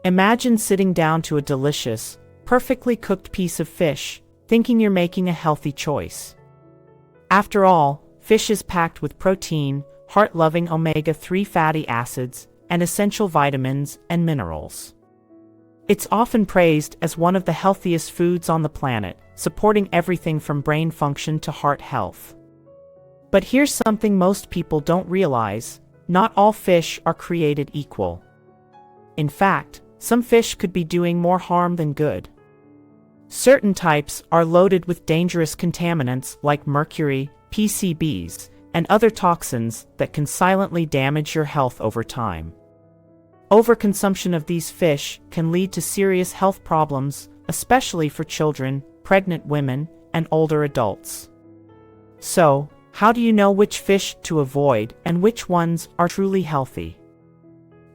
Imagine sitting down to a delicious, perfectly cooked piece of fish, thinking you're making a healthy choice. After all, fish is packed with protein, heart-loving omega-3 fatty acids, and essential vitamins and minerals. It's often praised as one of the healthiest foods on the planet, supporting everything from brain function to heart health. But here's something most people don't realize: not all fish are created equal. In fact, some fish could be doing more harm than good. Certain types are loaded with dangerous contaminants like mercury, PCBs, and other toxins that can silently damage your health over time. Overconsumption of these fish can lead to serious health problems, especially for children, pregnant women, and older adults. So, how do you know which fish to avoid and which ones are truly healthy?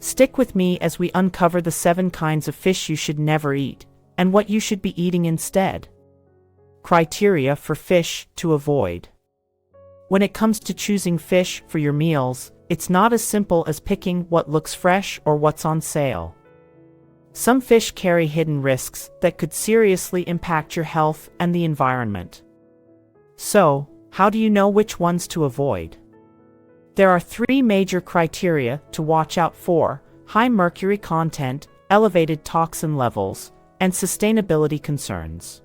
Stick with me as we uncover the 7 kinds of fish you should never eat, and what you should be eating instead. Criteria for fish to avoid. When it comes to choosing fish for your meals, it's not as simple as picking what looks fresh or what's on sale. Some fish carry hidden risks that could seriously impact your health and the environment. So, how do you know which ones to avoid? There are 3 major criteria to watch out for: high mercury content, elevated toxin levels, and sustainability concerns.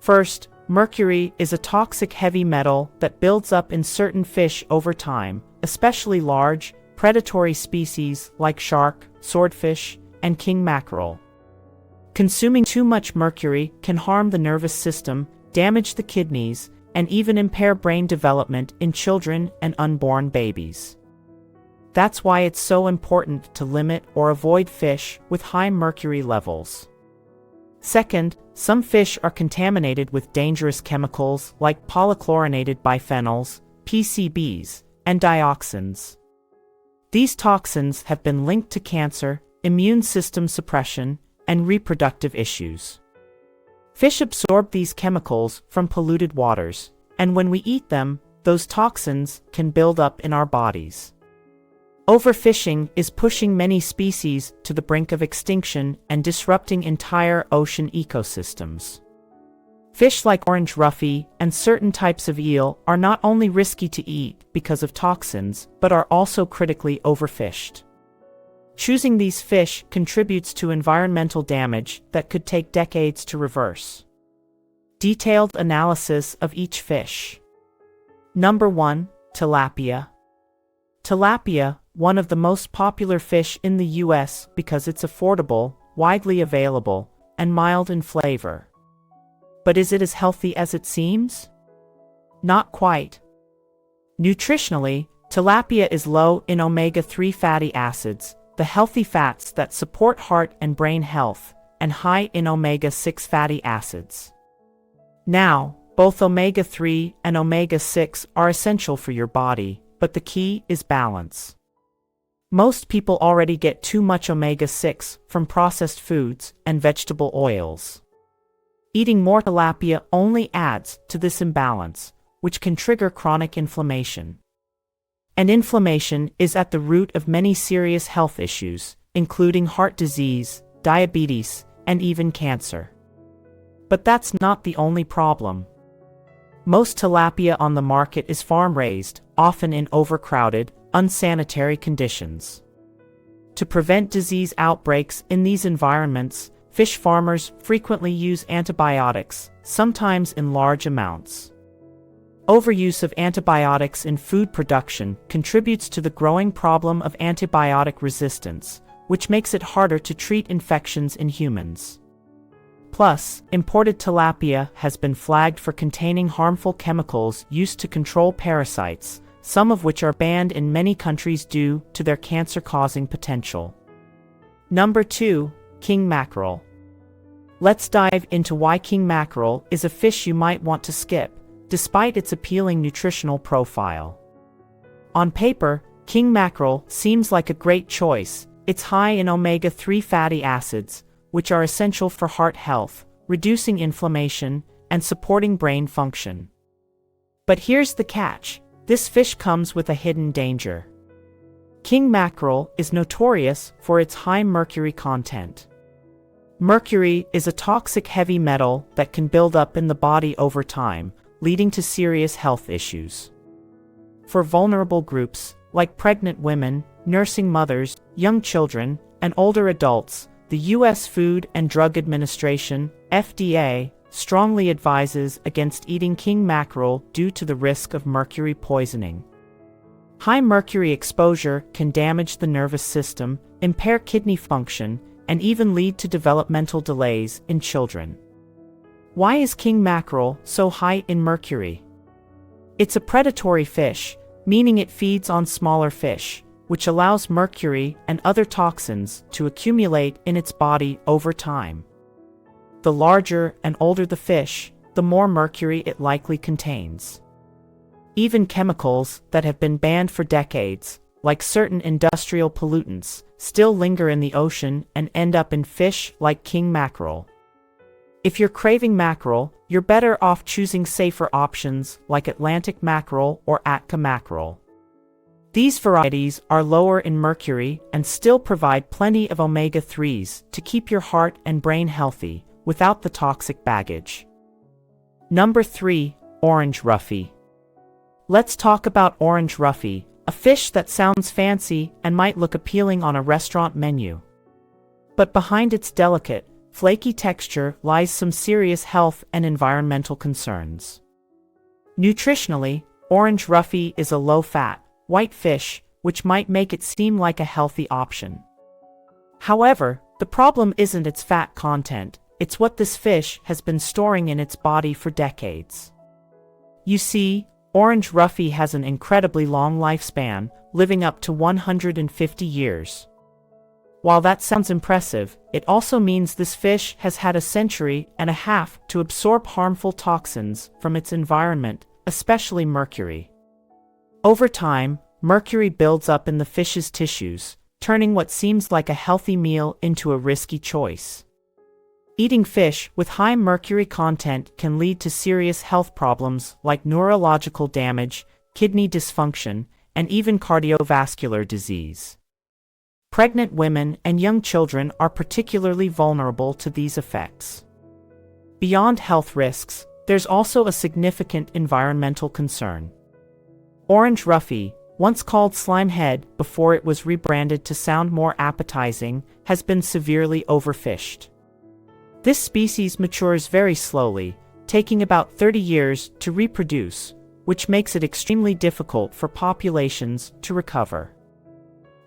First, mercury is a toxic heavy metal that builds up in certain fish over time, especially large, predatory species like shark, swordfish, and king mackerel. Consuming too much mercury can harm the nervous system, damage the kidneys, and even impair brain development in children and unborn babies. That's why it's so important to limit or avoid fish with high mercury levels. Second, some fish are contaminated with dangerous chemicals like polychlorinated biphenyls, PCBs, and dioxins. These toxins have been linked to cancer, immune system suppression, and reproductive issues. Fish absorb these chemicals from polluted waters, and when we eat them, those toxins can build up in our bodies. Overfishing is pushing many species to the brink of extinction and disrupting entire ocean ecosystems. Fish like orange roughy and certain types of eel are not only risky to eat because of toxins, but are also critically overfished. Choosing these fish contributes to environmental damage that could take decades to reverse. Detailed analysis of each fish. Number 1. Tilapia. Tilapia, one of the most popular fish in the US because it's affordable, widely available, and mild in flavor. But is it as healthy as it seems? Not quite. Nutritionally, tilapia is low in omega-3 fatty acids, the healthy fats that support heart and brain health, and high in omega-6 fatty acids. Now, both omega-3 and omega-6 are essential for your body, but the key is balance. Most people already get too much omega-6 from processed foods and vegetable oils. Eating more tilapia only adds to this imbalance, which can trigger chronic inflammation. And inflammation is at the root of many serious health issues, including heart disease, diabetes, and even cancer. But that's not the only problem. Most tilapia on the market is farm-raised, often in overcrowded, unsanitary conditions. To prevent disease outbreaks in these environments, fish farmers frequently use antibiotics, sometimes in large amounts. Overuse of antibiotics in food production contributes to the growing problem of antibiotic resistance, which makes it harder to treat infections in humans. Plus, imported tilapia has been flagged for containing harmful chemicals used to control parasites, some of which are banned in many countries due to their cancer-causing potential. Number 2. King mackerel. Let's dive into why king mackerel is a fish you might want to skip, despite its appealing nutritional profile. On paper, king mackerel seems like a great choice. It's high in omega-3 fatty acids, which are essential for heart health, reducing inflammation, and supporting brain function. But here's the catch: this fish comes with a hidden danger. King mackerel is notorious for its high mercury content. Mercury is a toxic heavy metal that can build up in the body over time, leading to serious health issues. For vulnerable groups, like pregnant women, nursing mothers, young children, and older adults, the U.S. Food and Drug Administration, FDA, strongly advises against eating king mackerel due to the risk of mercury poisoning. High mercury exposure can damage the nervous system, impair kidney function, and even lead to developmental delays in children. Why is king mackerel so high in mercury? It's a predatory fish, meaning it feeds on smaller fish, which allows mercury and other toxins to accumulate in its body over time. The larger and older the fish, the more mercury it likely contains. Even chemicals that have been banned for decades, like certain industrial pollutants, still linger in the ocean and end up in fish like king mackerel. If you're craving mackerel, you're better off choosing safer options like Atlantic mackerel or Atka mackerel. These varieties are lower in mercury and still provide plenty of omega-3s to keep your heart and brain healthy, without the toxic baggage. Number 3. Orange Roughy. Let's talk about orange roughy, a fish that sounds fancy and might look appealing on a restaurant menu. But behind its delicate, flaky texture lies some serious health and environmental concerns. Nutritionally, orange roughy is a low-fat, white fish, which might make it seem like a healthy option. However, the problem isn't its fat content, it's what this fish has been storing in its body for decades. You see, orange roughy has an incredibly long lifespan, living up to 150 years. While that sounds impressive, it also means this fish has had a century and a half to absorb harmful toxins from its environment, especially mercury. Over time, mercury builds up in the fish's tissues, turning what seems like a healthy meal into a risky choice. Eating fish with high mercury content can lead to serious health problems like neurological damage, kidney dysfunction, and even cardiovascular disease. Pregnant women and young children are particularly vulnerable to these effects. Beyond health risks, there's also a significant environmental concern. Orange roughy, once called slimehead before it was rebranded to sound more appetizing, has been severely overfished. This species matures very slowly, taking about 30 years to reproduce, which makes it extremely difficult for populations to recover.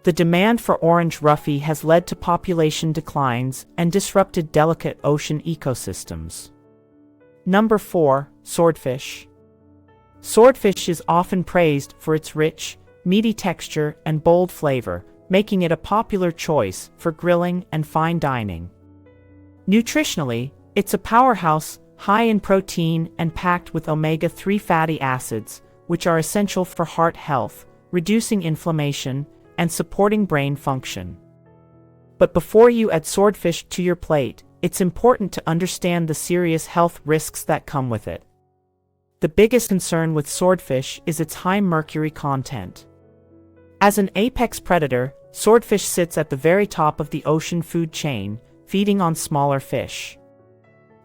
The demand for orange roughy has led to population declines and disrupted delicate ocean ecosystems. Number 4. Swordfish. Swordfish is often praised for its rich, meaty texture and bold flavor, making it a popular choice for grilling and fine dining. Nutritionally, it's a powerhouse, high in protein and packed with omega-3 fatty acids, which are essential for heart health, reducing inflammation, and supporting brain function. But before you add swordfish to your plate, it's important to understand the serious health risks that come with it. The biggest concern with swordfish is its high mercury content. As an apex predator, swordfish sits at the very top of the ocean food chain, feeding on smaller fish.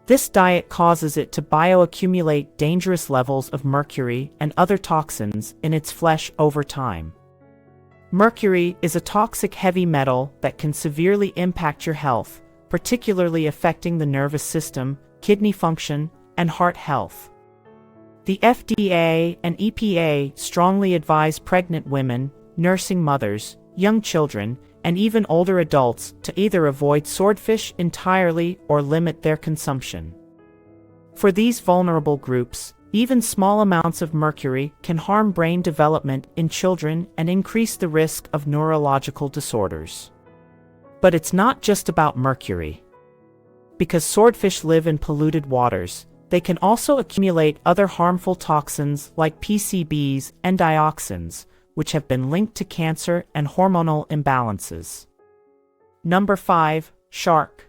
This diet causes it to bioaccumulate dangerous levels of mercury and other toxins in its flesh over time. Mercury is a toxic heavy metal that can severely impact your health, particularly affecting the nervous system, kidney function, and heart health. The FDA and EPA strongly advise pregnant women, nursing mothers, young children, and even older adults to either avoid swordfish entirely or limit their consumption. For these vulnerable groups, even small amounts of mercury can harm brain development in children and increase the risk of neurological disorders. But it's not just about mercury. Because swordfish live in polluted waters, they can also accumulate other harmful toxins like PCBs and dioxins, which have been linked to cancer and hormonal imbalances. Number 5. Shark.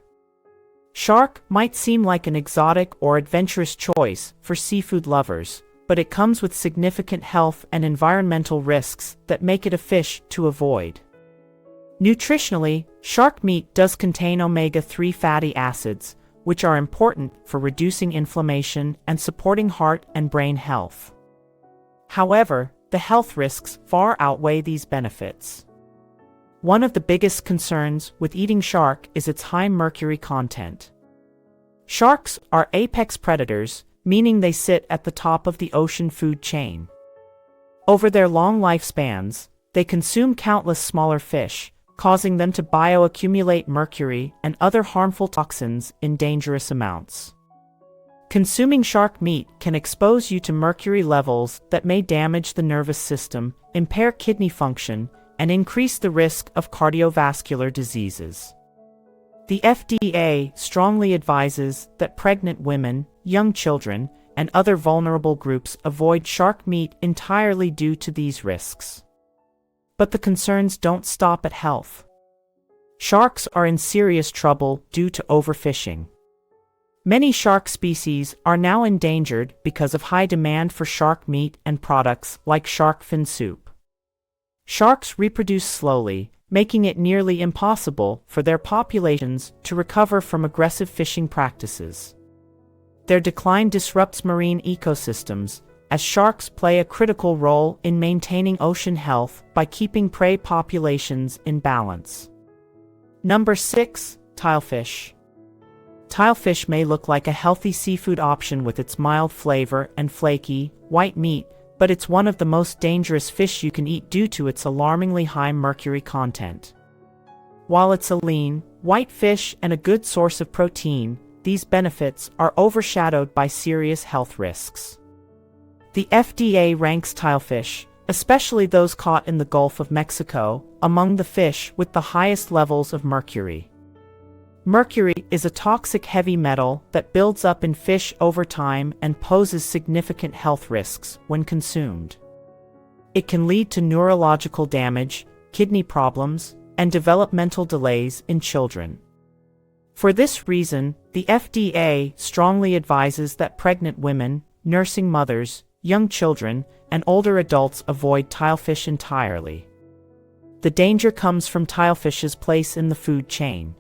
Shark might seem like an exotic or adventurous choice for seafood lovers, but it comes with significant health and environmental risks that make it a fish to avoid. Nutritionally, shark meat does contain omega-3 fatty acids, which are important for reducing inflammation and supporting heart and brain health. However, the health risks far outweigh these benefits. One of the biggest concerns with eating shark is its high mercury content. Sharks are apex predators, meaning they sit at the top of the ocean food chain. Over their long lifespans, they consume countless smaller fish, causing them to bioaccumulate mercury and other harmful toxins in dangerous amounts. Consuming shark meat can expose you to mercury levels that may damage the nervous system, impair kidney function, and increase the risk of cardiovascular diseases. The FDA strongly advises that pregnant women, young children, and other vulnerable groups avoid shark meat entirely due to these risks. But the concerns don't stop at health. Sharks are in serious trouble due to overfishing. Many shark species are now endangered because of high demand for shark meat and products like shark fin soup. Sharks reproduce slowly, making it nearly impossible for their populations to recover from aggressive fishing practices. Their decline disrupts marine ecosystems, as sharks play a critical role in maintaining ocean health by keeping prey populations in balance. Number 6. Tilefish. Tilefish may look like a healthy seafood option with its mild flavor and flaky, white meat, but it's one of the most dangerous fish you can eat due to its alarmingly high mercury content. While it's a lean, white fish and a good source of protein, these benefits are overshadowed by serious health risks. The FDA ranks tilefish, especially those caught in the Gulf of Mexico, among the fish with the highest levels of mercury. Mercury is a toxic heavy metal that builds up in fish over time and poses significant health risks when consumed. It can lead to neurological damage, kidney problems, and developmental delays in children. For this reason, the FDA strongly advises that pregnant women, nursing mothers, young children, and older adults avoid tilefish entirely. The danger comes from tilefish's place in the food chain.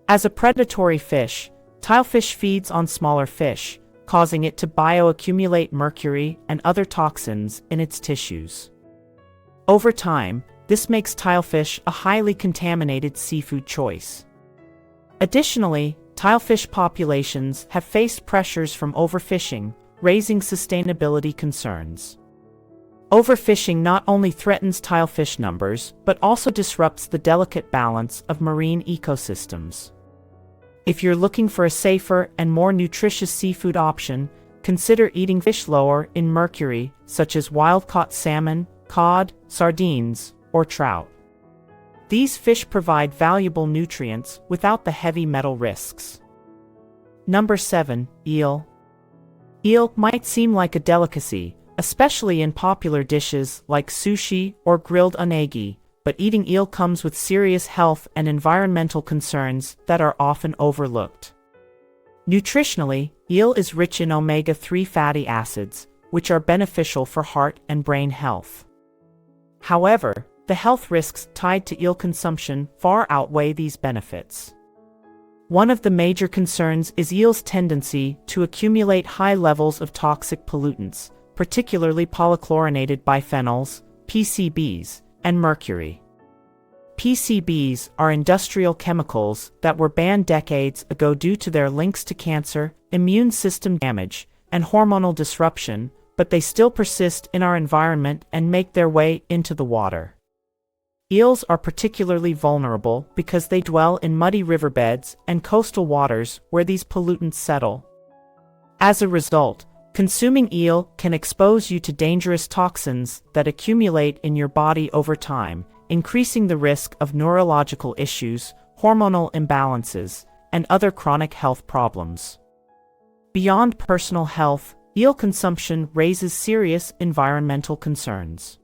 As a predatory fish, tilefish feeds on smaller fish, causing it to bioaccumulate mercury and other toxins in its tissues. Over time, this makes tilefish a highly contaminated seafood choice. Additionally, tilefish populations have faced pressures from overfishing, raising sustainability concerns. Overfishing not only threatens tilefish numbers, but also disrupts the delicate balance of marine ecosystems. If you're looking for a safer and more nutritious seafood option, consider eating fish lower in mercury, such as wild-caught salmon, cod, sardines, or trout. These fish provide valuable nutrients without the heavy metal risks. Number 7. Eel. Eel might seem like a delicacy, especially in popular dishes like sushi or grilled unagi, but eating eel comes with serious health and environmental concerns that are often overlooked. Nutritionally, eel is rich in omega-3 fatty acids, which are beneficial for heart and brain health. However, the health risks tied to eel consumption far outweigh these benefits. One of the major concerns is eel's tendency to accumulate high levels of toxic pollutants, particularly polychlorinated biphenyls, PCBs, and mercury. PCBs are industrial chemicals that were banned decades ago due to their links to cancer, immune system damage, and hormonal disruption, but they still persist in our environment and make their way into the water. Eels are particularly vulnerable because they dwell in muddy riverbeds and coastal waters where these pollutants settle. As a result, consuming eel can expose you to dangerous toxins that accumulate in your body over time, increasing the risk of neurological issues, hormonal imbalances, and other chronic health problems. Beyond personal health, eel consumption raises serious environmental concerns.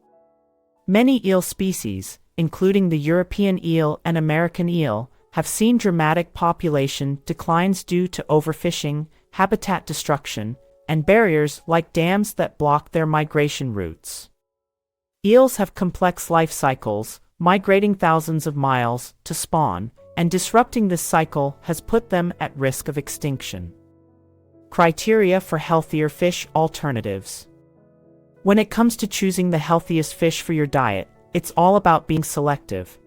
Many eel species, including the European eel and American eel, have seen dramatic population declines due to overfishing, habitat destruction, and barriers like dams that block their migration routes. Eels have complex life cycles, migrating thousands of miles to spawn, and disrupting this cycle has put them at risk of extinction. Criteria for healthier fish alternatives. When it comes to choosing the healthiest fish for your diet, it's all about being selective.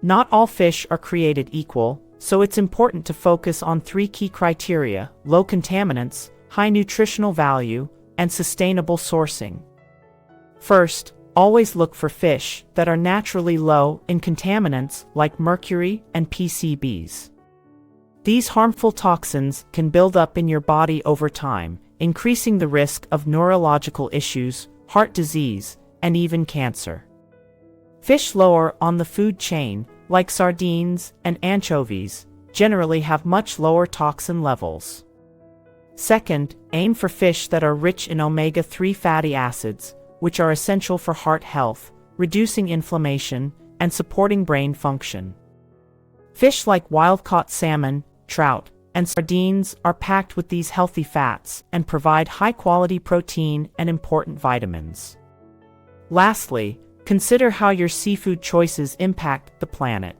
Not all fish are created equal, so it's important to focus on 3 key criteria: low contaminants, high nutritional value, and sustainable sourcing. First, always look for fish that are naturally low in contaminants like mercury and PCBs. These harmful toxins can build up in your body over time, increasing the risk of neurological issues, heart disease, and even cancer. Fish lower on the food chain, like sardines and anchovies, generally have much lower toxin levels. Second, aim for fish that are rich in omega-3 fatty acids, which are essential for heart health, reducing inflammation, and supporting brain function. Fish like wild-caught salmon, trout, and sardines are packed with these healthy fats and provide high-quality protein and important vitamins. Lastly, consider how your seafood choices impact the planet.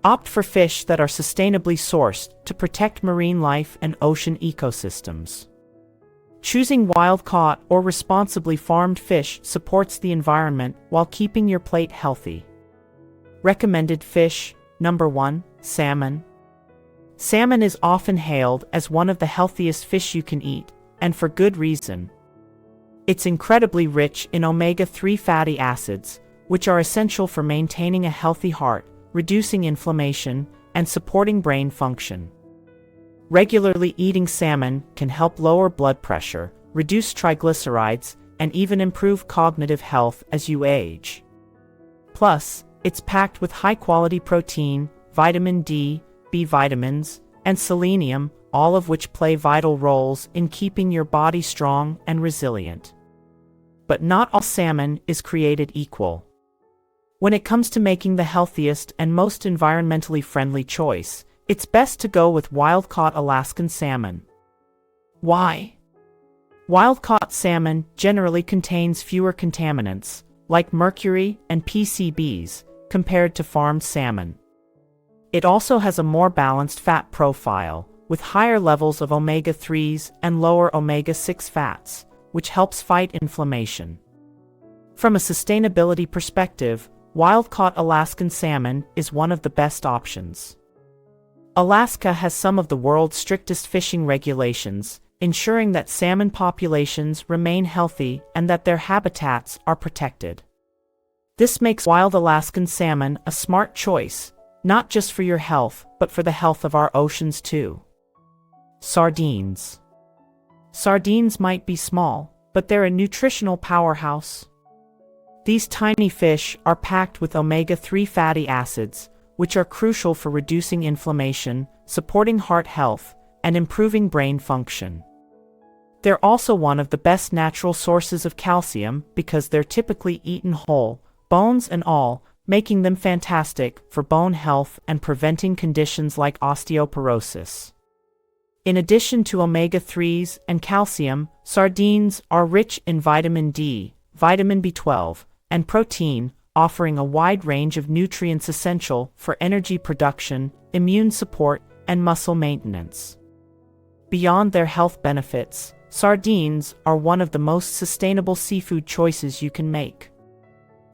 Opt for fish that are sustainably sourced to protect marine life and ocean ecosystems. Choosing wild-caught or responsibly farmed fish supports the environment while keeping your plate healthy. Recommended fish. Number 1. Salmon. Salmon is often hailed as one of the healthiest fish you can eat, and for good reason. It's incredibly rich in omega-3 fatty acids, which are essential for maintaining a healthy heart, reducing inflammation, and supporting brain function. Regularly eating salmon can help lower blood pressure, reduce triglycerides, and even improve cognitive health as you age. Plus, it's packed with high-quality protein, vitamin D, B vitamins, and selenium, all of which play vital roles in keeping your body strong and resilient. But not all salmon is created equal. When it comes to making the healthiest and most environmentally friendly choice, it's best to go with wild-caught Alaskan salmon. Why? Wild-caught salmon generally contains fewer contaminants, like mercury and PCBs, compared to farmed salmon. It also has a more balanced fat profile, with higher levels of omega-3s and lower omega-6 fats, which helps fight inflammation. From a sustainability perspective, wild-caught Alaskan salmon is one of the best options. Alaska has some of the world's strictest fishing regulations, ensuring that salmon populations remain healthy and that their habitats are protected. This makes wild Alaskan salmon a smart choice, not just for your health, but for the health of our oceans too. Sardines. Sardines might be small, but they're a nutritional powerhouse. These tiny fish are packed with omega-3 fatty acids, which are crucial for reducing inflammation, supporting heart health, and improving brain function. They're also one of the best natural sources of calcium because they're typically eaten whole, bones and all, making them fantastic for bone health and preventing conditions like osteoporosis. In addition to omega-3s and calcium, sardines are rich in vitamin D, vitamin B12, and protein, offering a wide range of nutrients essential for energy production, immune support, and muscle maintenance. Beyond their health benefits, sardines are one of the most sustainable seafood choices you can make.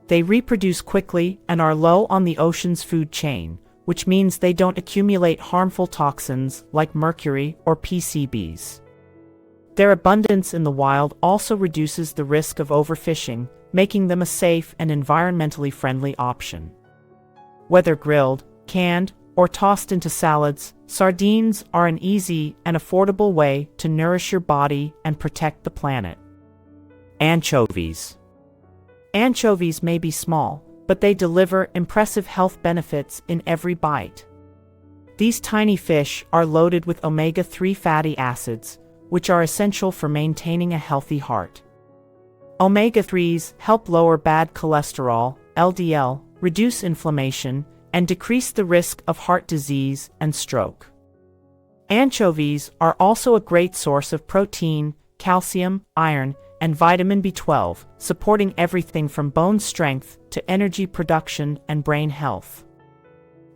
They reproduce quickly and are low on the ocean's food chain, which means they don't accumulate harmful toxins like mercury or PCBs. Their abundance in the wild also reduces the risk of overfishing, making them a safe and environmentally friendly option. Whether grilled, canned, or tossed into salads, sardines are an easy and affordable way to nourish your body and protect the planet. Anchovies. Anchovies may be small, but they deliver impressive health benefits in every bite. These tiny fish are loaded with omega-3 fatty acids, which are essential for maintaining a healthy heart. Omega-3s help lower bad cholesterol, LDL, reduce inflammation, and decrease the risk of heart disease and stroke. Anchovies are also a great source of protein, calcium, iron, and vitamin B12, supporting everything from bone strength to energy production and brain health.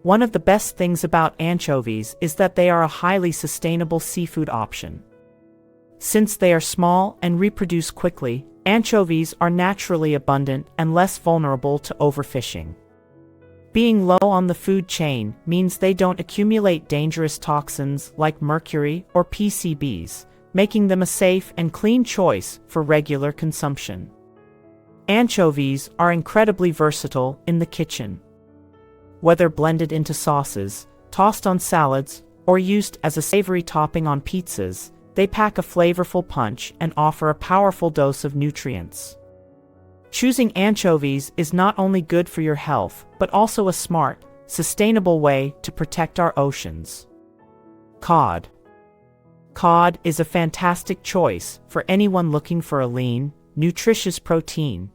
One of the best things about anchovies is that they are a highly sustainable seafood option. Since they are small and reproduce quickly, anchovies are naturally abundant and less vulnerable to overfishing. Being low on the food chain means they don't accumulate dangerous toxins like mercury or PCBs, making them a safe and clean choice for regular consumption. Anchovies are incredibly versatile in the kitchen. Whether blended into sauces, tossed on salads, or used as a savory topping on pizzas, they pack a flavorful punch and offer a powerful dose of nutrients. Choosing anchovies is not only good for your health, but also a smart, sustainable way to protect our oceans. Cod. Cod is a fantastic choice for anyone looking for a lean, nutritious protein.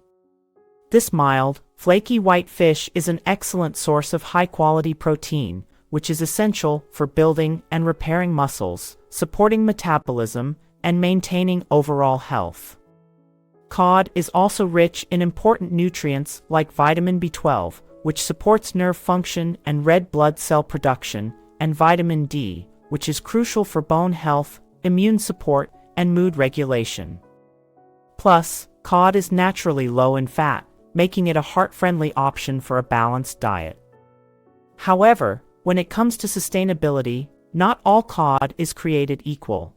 This mild, flaky white fish is an excellent source of high-quality protein, which is essential for building and repairing muscles, supporting metabolism, and maintaining overall health. Cod is also rich in important nutrients like vitamin B12, which supports nerve function and red blood cell production, and vitamin D, which is crucial for bone health, immune support, and mood regulation. Plus, cod is naturally low in fat, making it a heart-friendly option for a balanced diet. However, when it comes to sustainability, not all cod is created equal.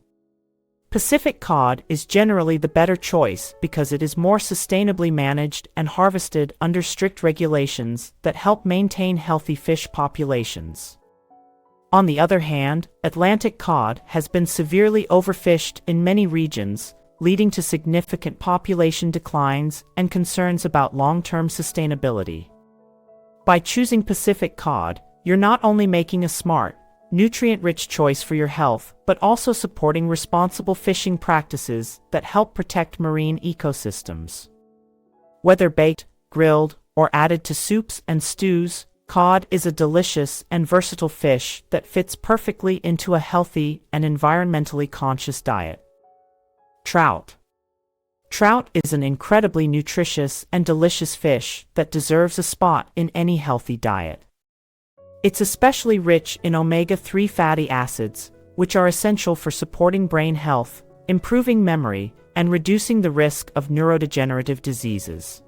Pacific cod is generally the better choice because it is more sustainably managed and harvested under strict regulations that help maintain healthy fish populations. On the other hand, Atlantic cod has been severely overfished in many regions, leading to significant population declines and concerns about long-term sustainability. By choosing Pacific cod, you're not only making a smart, nutrient-rich choice for your health, but also supporting responsible fishing practices that help protect marine ecosystems. Whether baked, grilled, or added to soups and stews, cod is a delicious and versatile fish that fits perfectly into a healthy and environmentally conscious diet. Trout. Trout is an incredibly nutritious and delicious fish that deserves a spot in any healthy diet. It's especially rich in omega-3 fatty acids, which are essential for supporting brain health, improving memory, and reducing the risk of neurodegenerative diseases.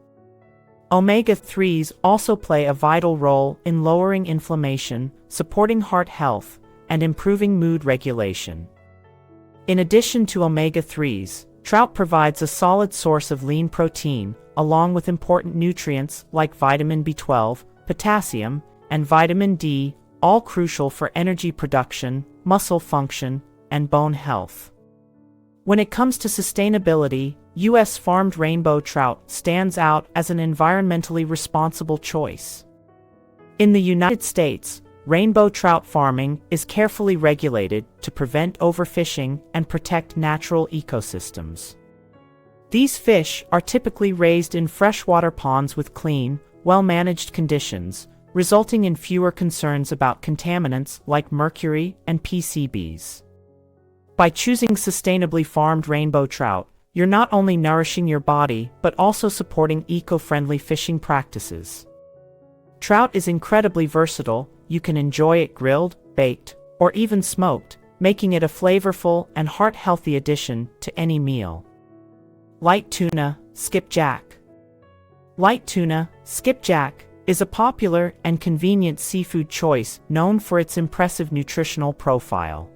Omega-3s also play a vital role in lowering inflammation, supporting heart health, and improving mood regulation. In addition to omega-3s, trout provides a solid source of lean protein, along with important nutrients like vitamin B12, potassium, and vitamin D, all crucial for energy production, muscle function, and bone health. When it comes to sustainability, U.S. farmed rainbow trout stands out as an environmentally responsible choice. In the United States, rainbow trout farming is carefully regulated to prevent overfishing and protect natural ecosystems. These fish are typically raised in freshwater ponds with clean, well-managed conditions, resulting in fewer concerns about contaminants like mercury and PCBs. By choosing sustainably farmed rainbow trout, you're not only nourishing your body but also supporting eco-friendly fishing practices. Trout is incredibly versatile. You can enjoy it grilled, baked, or even smoked, making it a flavorful and heart-healthy addition to any meal. Light tuna, skipjack. Light tuna, skipjack, is a popular and convenient seafood choice known for its impressive nutritional profile.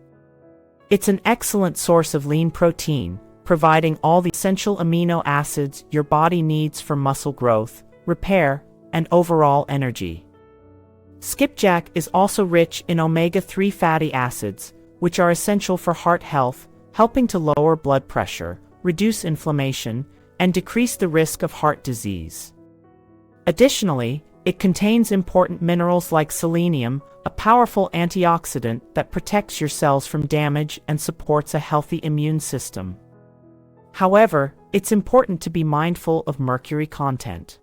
It's an excellent source of lean protein, providing all the essential amino acids your body needs for muscle growth, repair, and overall energy. Skipjack is also rich in omega-3 fatty acids, which are essential for heart health, helping to lower blood pressure, reduce inflammation, and decrease the risk of heart disease. Additionally, it contains important minerals like selenium, a powerful antioxidant that protects your cells from damage and supports a healthy immune system. However, it's important to be mindful of mercury content.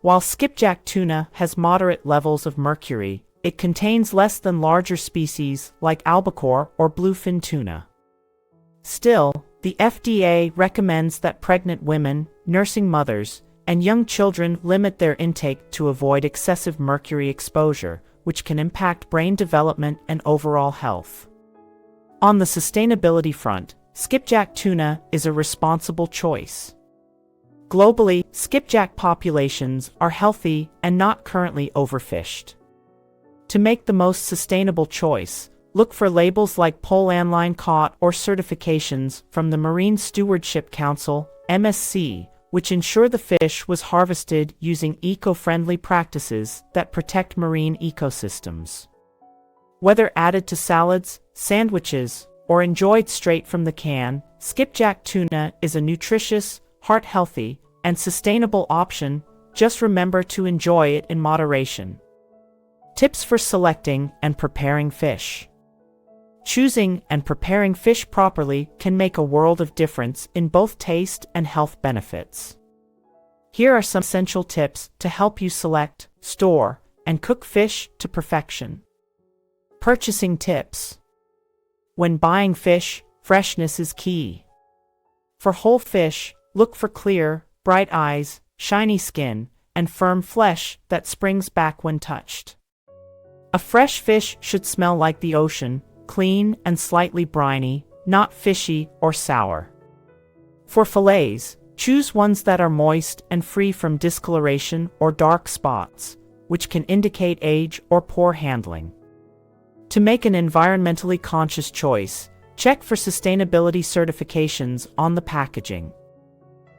While skipjack tuna has moderate levels of mercury, it contains less than larger species like albacore or bluefin tuna. Still, the FDA recommends that pregnant women, nursing mothers, and young children limit their intake to avoid excessive mercury exposure, which can impact brain development and overall health. On the sustainability front, skipjack tuna is a responsible choice. Globally, skipjack populations are healthy and not currently overfished. To make the most sustainable choice, look for labels like polandline caught or certifications from the Marine Stewardship Council, MSC, which ensure the fish was harvested using eco-friendly practices that protect marine ecosystems. Whether added to salads, sandwiches, or enjoyed straight from the can, skipjack tuna is a nutritious, heart-healthy, and sustainable option. Just remember to enjoy it in moderation. Tips for selecting and preparing fish. Choosing and preparing fish properly can make a world of difference in both taste and health benefits. Here are some essential tips to help you select, store, and cook fish to perfection. Purchasing tips. When buying fish, freshness is key. For whole fish, look for clear, bright eyes, shiny skin, and firm flesh that springs back when touched. A fresh fish should smell like the ocean, clean and slightly briny, not fishy or sour. For fillets, choose ones that are moist and free from discoloration or dark spots, which can indicate age or poor handling. To make an environmentally conscious choice, check for sustainability certifications on the packaging.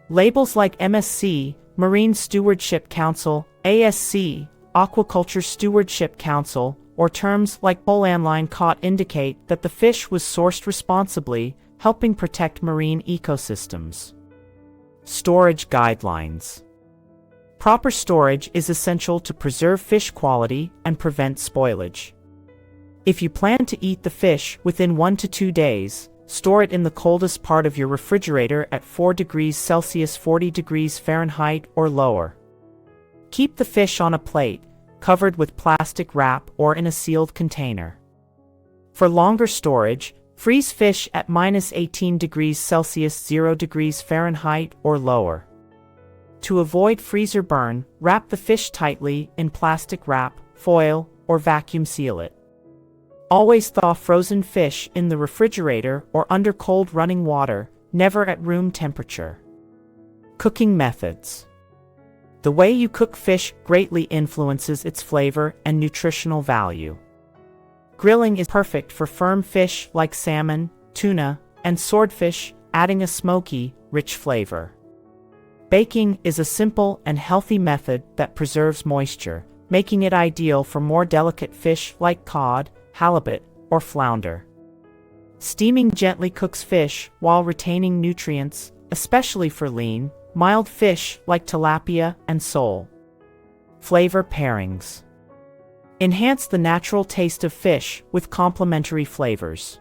Labels like MSC, Marine Stewardship Council, ASC, Aquaculture Stewardship Council, or terms like polandline caught indicate that the fish was sourced responsibly, helping protect marine ecosystems. Storage guidelines. Proper storage is essential to preserve fish quality and prevent spoilage. If you plan to eat the fish within 1 to 2 days, store it in the coldest part of your refrigerator at 4 degrees Celsius 40 degrees Fahrenheit or lower. Keep the fish on a plate, covered with plastic wrap or in a sealed container. For longer storage, freeze fish at -18 degrees Celsius 0 degrees Fahrenheit or lower. To avoid freezer burn, wrap the fish tightly in plastic wrap, foil, or vacuum seal it. Always thaw frozen fish in the refrigerator or under cold running water, never at room temperature. Cooking methods. The way you cook fish greatly influences its flavor and nutritional value. Grilling is perfect for firm fish like salmon, tuna, and swordfish, adding a smoky, rich flavor. Baking is a simple and healthy method that preserves moisture, making it ideal for more delicate fish like cod, halibut, or flounder. Steaming gently cooks fish while retaining nutrients, especially for lean, mild fish like tilapia and sole. Flavor pairings. Enhance the natural taste of fish with complementary flavors.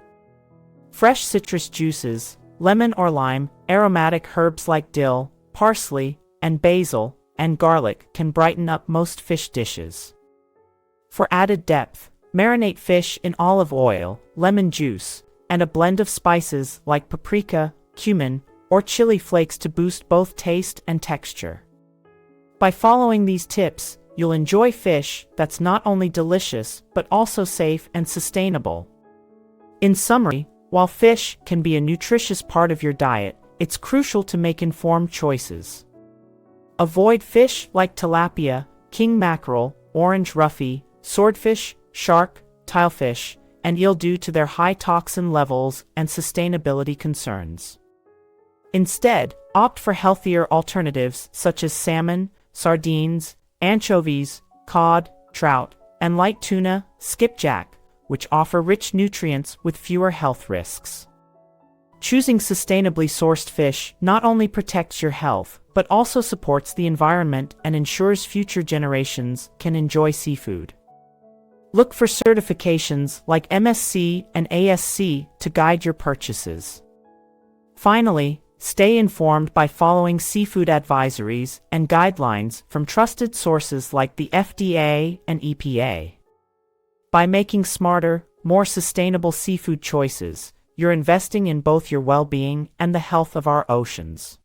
Fresh citrus juices, lemon or lime, aromatic herbs like dill, parsley, and basil, and garlic can brighten up most fish dishes. For added depth, marinate fish in olive oil, lemon juice, and a blend of spices like paprika, cumin, or chili flakes to boost both taste and texture. By following these tips, you'll enjoy fish that's not only delicious but also safe and sustainable. In summary, while fish can be a nutritious part of your diet, it's crucial to make informed choices. Avoid fish like tilapia, king mackerel, orange roughy, swordfish, shark, tilefish, and eel due to their high toxin levels and sustainability concerns. Instead, opt for healthier alternatives such as salmon, sardines, anchovies, cod, trout, and light tuna, skipjack, which offer rich nutrients with fewer health risks. Choosing sustainably sourced fish not only protects your health, but also supports the environment and ensures future generations can enjoy seafood. Look for certifications like MSC and ASC to guide your purchases. Finally, stay informed by following seafood advisories and guidelines from trusted sources like the FDA and EPA. By making smarter, more sustainable seafood choices, you're investing in both your well-being and the health of our oceans.